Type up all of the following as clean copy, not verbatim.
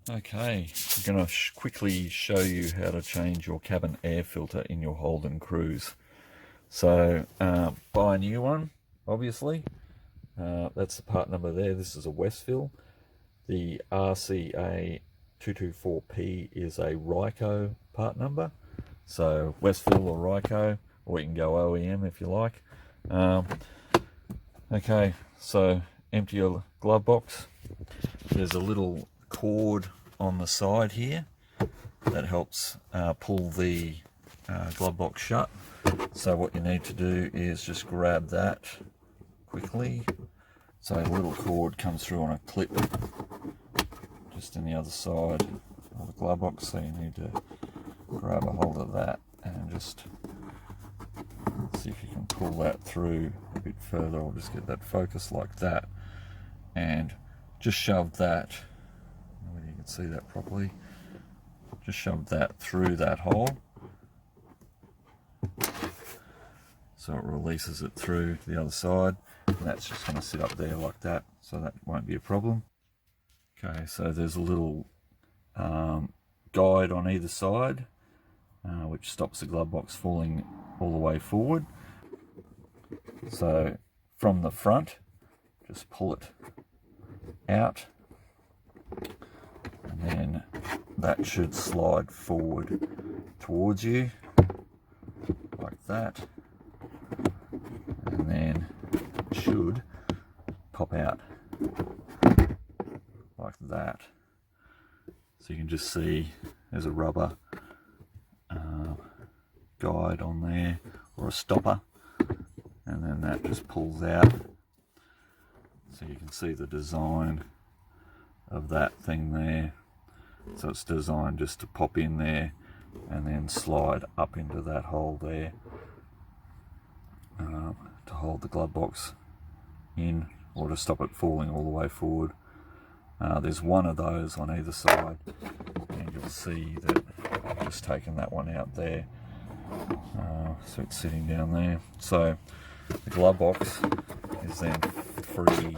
Okay, I'm going to quickly show you how to change your cabin air filter in your Holden Cruze. So buy a new one, obviously. That's the part number there. This is a Westfield. The RCA 224P is a Ryco part number. So Westfield or Ryco, or you can go OEM if you like. Okay, so empty your glove box. There's a little cord on the side here that helps pull the glove box shut. So what you need to do is just grab that quickly. So the little cord comes through on a clip just in the other side of the glove box, so you need to grab a hold of that and just see if you can pull that through a bit further, or just get that focus like that, and just shove that, whether you can see that properly, just shove that through that hole so it releases it through to the other side, and that's just going to sit up there like that, so that won't be a problem. Okay, so there's a little guide on either side which stops the glove box falling all the way forward. So from the front, just pull it out, and then that should slide forward towards you like that, and then it should pop out like that. So you can just see there's a rubber guide on there, or a stopper, and then that just pulls out. So you can see the design of that thing there. So it's designed just to pop in there and then slide up into that hole there to hold the glove box in, or to stop it falling all the way forward. There's one of those on either side, and you'll see that I've just taken that one out there. So it's sitting down there. So the glove box is then free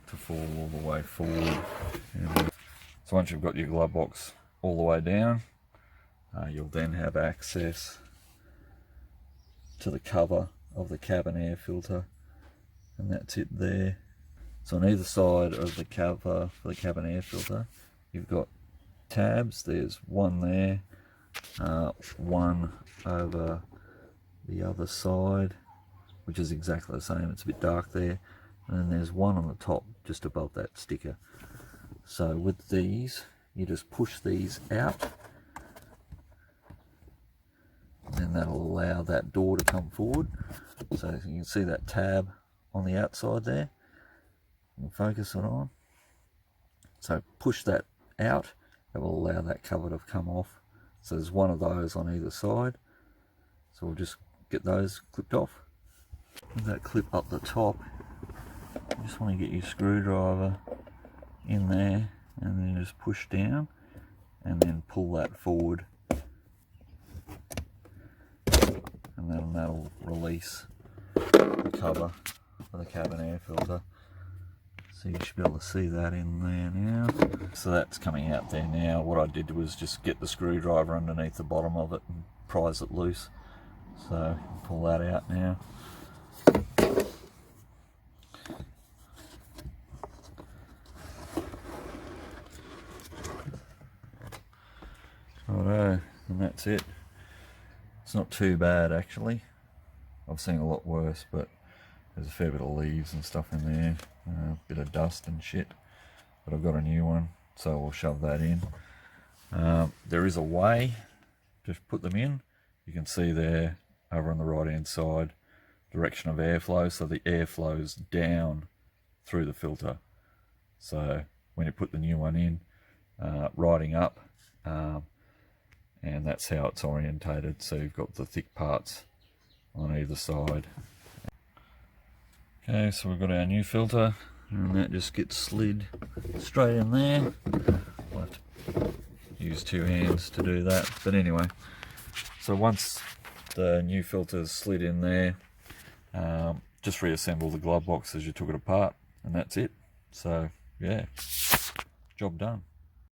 to fall all the way forward. So once you've got your glove box all the way down, you'll then have access to the cover of the cabin air filter, and that's it there. So on either side of the cover for the cabin air filter, you've got tabs. There's one there, one over the other side, which is exactly the same. It's a bit dark there, and then there's one on the top just above that sticker. So with these, you just push these out, and then that'll allow that door to come forward. So you can see that tab on the outside there. You can focus it on. So push that out, it will allow that cover to come off. So there's one of those on either side. So we'll just get those clipped off. With that clip up the top, you just want to get your screwdriver in there, and then just push down and then pull that forward, and then that'll release the cover of the cabin air filter. So you should be able to see that in there now. So that's coming out there now. What I did was just get the screwdriver underneath the bottom of it and prise it loose. So pull that out now. Righto, and that's it. It's not too bad actually. I've seen a lot worse, but there's a fair bit of leaves and stuff in there, a bit of dust and shit. But I've got a new one, so we'll shove that in. There is a way to put them in. You can see there over on the right hand side, direction of airflow, so the air flows down through the filter. So when you put the new one in, riding up, and that's how it's orientated. So you've got the thick parts on either side. Okay, so we've got our new filter, and that just gets slid straight in there. I'll have to use two hands to do that, but anyway. So once the new filter's slid in there, just reassemble the glove box as you took it apart, and that's it. So yeah, job done.